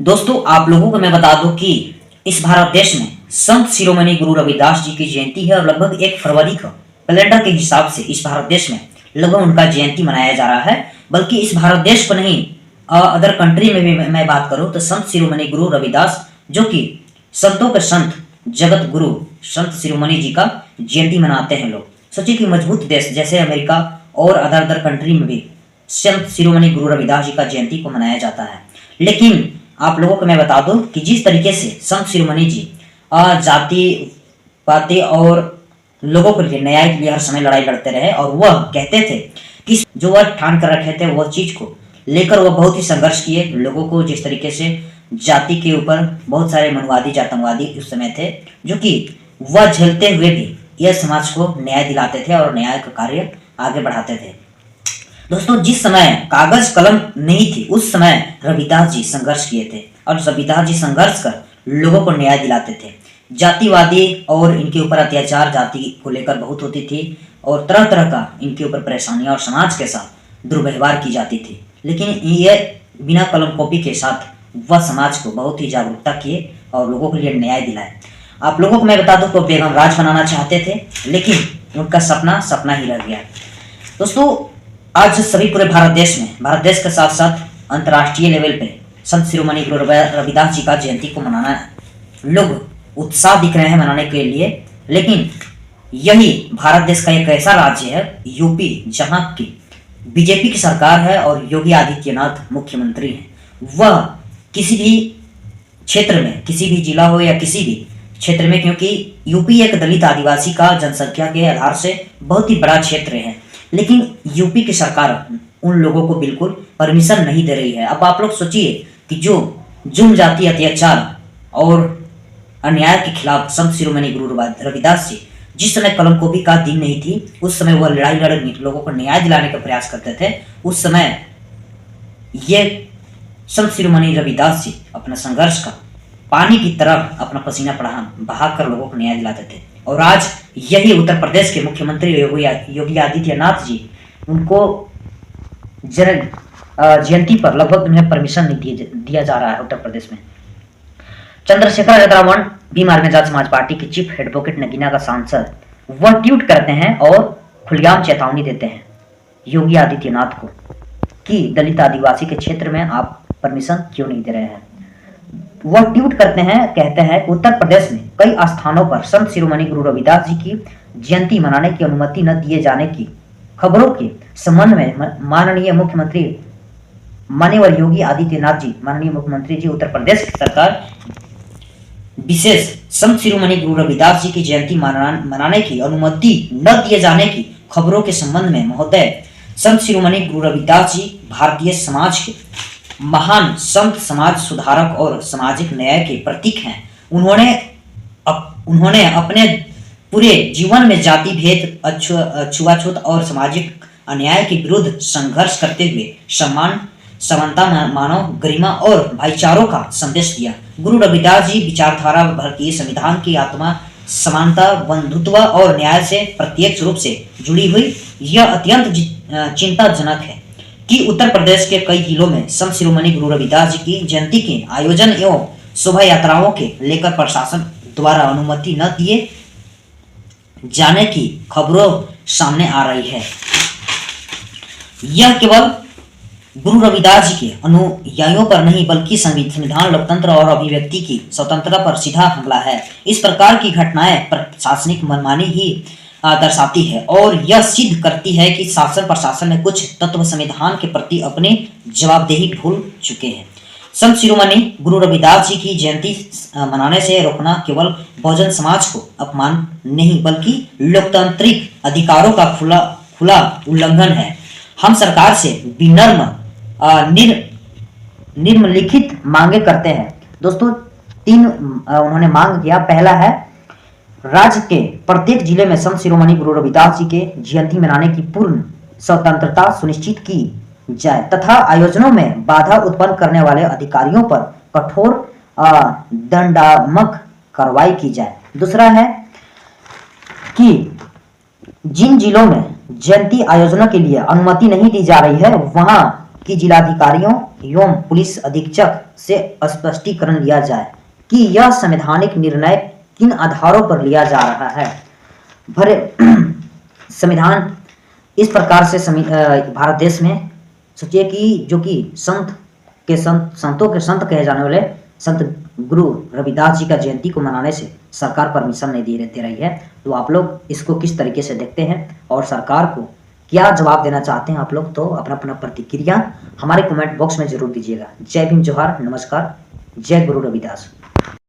दोस्तों, आप लोगों को मैं बता दूं कि इस भारत देश में संत शिरोमणि गुरु रविदास जी की जयंती है और लगभग 1 फरवरी को कैलेंडर के हिसाब से इस भारत देश में लगभग उनका जयंती मनाया जा रहा है। बल्कि इस भारत देश को नहीं, अदर कंट्री में भी मैं बात करूं तो संत शिरोमणि गुरु रविदास, जो कि संतों के संत, जगत गुरु संत शिरोमणि जी का जयंती मनाते हैं लोग। सोचिए कि मजबूत देश जैसे अमेरिका और अदर कंट्री में भी संत शिरोमणि गुरु रविदास जी का जयंती को मनाया जाता है। लेकिन आप लोगों को मैं बता दूं कि जिस तरीके से संत शिरोमणि जी जाति पाति और लोगों के लिए, न्याय के लिए हर समय लड़ाई लड़ते रहे और वह कहते थे कि जो वह ठान कर रखे थे वह चीज को लेकर वह बहुत ही संघर्ष किए। लोगों को जिस तरीके से जाति के ऊपर बहुत सारे मनुवादी जातंकवादी उस समय थे, जो कि वह झेलते हुए भी यह समाज को न्याय दिलाते थे और न्याय का कार्य आगे बढ़ाते थे। दोस्तों, जिस समय कागज कलम नहीं थी उस समय रविदास जी संघर्ष किए थे और रविदास जी संघर्ष कर लोगों को न्याय दिलाते थे। जातिवादी और इनके ऊपर अत्याचार जाति को लेकर बहुत होती थी और तरह तरह का इनके ऊपर परेशानियां और समाज के साथ दुर्व्यवहार की जाती थी। लेकिन ये बिना कलम कॉपी के साथ वह समाज को बहुत ही जागरूकता किए और लोगों के लिए न्याय दिलाए। आप लोगों को मैं बता दूं तो बेगम राज बनाना चाहते थे, लेकिन उनका सपना सपना ही रह गया। दोस्तों, आज सभी पूरे भारत देश के साथ साथ अंतर्राष्ट्रीय लेवल पे संत शिरोमणि गुरु रविदास जी का जयंती को मनाना लोग उत्साह दिख रहे हैं मनाने के लिए। लेकिन यही भारत देश का एक ऐसा राज्य है यूपी, जहां की बीजेपी की सरकार है और योगी आदित्यनाथ मुख्यमंत्री हैं। वह किसी भी क्षेत्र में, किसी भी जिला हो या किसी भी क्षेत्र में, क्योंकि यूपी एक दलित आदिवासी का जनसंख्या के आधार से बहुत ही बड़ा क्षेत्र है, लेकिन यूपी की सरकार उन लोगों को बिल्कुल परमिशन नहीं दे रही है। अब आप लोग सोचिए कि जो जुल्म, जाति, अत्याचार और अन्याय के खिलाफ संत शिरोमणि गुरु रविदास जी जिस समय कलम कॉपी का दिन नहीं थी, उस समय वह लड़ाई लड़ लोगों को न्याय दिलाने का प्रयास करते थे। उस समय ये संत शिरोमणि रविदास जी अपना संघर्ष का पानी की तरह अपना पसीना बहाकर लोगों को न्याय दिलाते थे। और आज यही उत्तर प्रदेश के मुख्यमंत्री योगी आदित्यनाथ जी उनको जयंती पर लगभग उन्हें परमिशन नहीं दिया जा रहा है उत्तर प्रदेश में। चंद्रशेखर आजाद भीम आर्मी आजाद समाज पार्टी के चीफ एडवोकेट नगीना का सांसद, वह ट्वीट करते हैं और खुलेआम चेतावनी देते हैं योगी आदित्यनाथ को कि दलित आदिवासी के क्षेत्र में आप परमिशन क्यों नहीं दे रहे हैं। वह ट्वीट करते हैं, कहते हैं कि उत्तर प्रदेश में कई स्थानों पर संत शिरोमणि गुरु रविदास जी की जयंती मनाने की अनुमति न दिए जाने की खबरों के संबंध में माननीय मुख्यमंत्री माननीय योगी आदित्यनाथ जी, माननीय मुख्यमंत्री जी, उत्तर प्रदेश की सरकार विशेष संत शिरोमणि गुरु रविदास जी की जयंती मनाने की अनुमति न दिए जाने की खबरों के संबंध में महोदय, संत शिरोमणि गुरु रविदास जी भारतीय समाज के महान संत, समाज सुधारक और सामाजिक न्याय के प्रतीक हैं। उन्होंने अपने पूरे जीवन में जाति भेद, छुआछूत और सामाजिक अन्याय के विरुद्ध संघर्ष करते हुए सम्मान, समानता, मानव गरिमा और भाईचारों का संदेश दिया। गुरु रविदास जी विचारधारा भारतीय संविधान की आत्मा, समानता, बंधुत्व और न्याय से प्रत्यक्ष रूप से जुड़ी हुई। यह अत्यंत चिंताजनक है कि उत्तर प्रदेश के कई जिलों में संत शिरोमणि गुरु रविदास जी की जयंती के आयोजन एवं शोभा यात्राओं के लेकर प्रशासन द्वारा अनुमति न दिए जाने की खबरों सामने आ रही है। यह केवल गुरु रविदास जी के अनुयायियों पर नहीं बल्कि संविधान, लोकतंत्र और अभिव्यक्ति की स्वतंत्रता पर सीधा हमला है। इस प्रकार की घटनाएं प्रशासनिक मनमानी ही दर्शाती है और यह सिद्ध करती है कि शासन प्रशासन में कुछ तत्व संविधान के प्रति अपनी जवाबदेही भूल चुके हैं। संत शिरोमणि गुरु रविदास जी की जयंती मनाने से रोकना केवल बहुजन समाज को अपमान नहीं बल्कि लोकतांत्रिक अधिकारों का खुला उल्लंघन है। हम सरकार से विनम्र निम्नलिखित मांगे करते हैं। दोस्तों, 3 उन्होंने मांग किया। पहला है, राज्य के प्रत्येक जिले में संत शिरोमणि गुरु रविदास जी के जयंती मनाने की पूर्ण स्वतंत्रता सुनिश्चित की जाए तथा आयोजनों में बाधा उत्पन्न करने वाले अधिकारियों पर कठोर दंडात्मक कार्रवाई की जाए। दूसरा है कि जिन जिलों में जयंती आयोजनों के लिए अनुमति नहीं दी जा रही है वहां कि जिलाधिकारियों एवं पुलिस अधीक्षक से स्पष्टीकरण लिया जाए कि यह संवैधानिक निर्णय किन आधारों पर लिया जा रहा है। भरे संविधान इस प्रकार से भारत देश में सोचिए कि जो कि संतों के संत कहे जाने वाले संत गुरु रविदास जी का जयंती को मनाने से सरकार परमिशन नहीं दे रही है। तो आप लोग इसको किस तरीके से देखते हैं और सरकार को क्या जवाब देना चाहते हैं आप लोग, तो अपना अपना प्रतिक्रिया हमारे कमेंट बॉक्स में जरूर दीजिएगा। जय भीम, जोहार, नमस्कार, जय गुरु रविदास।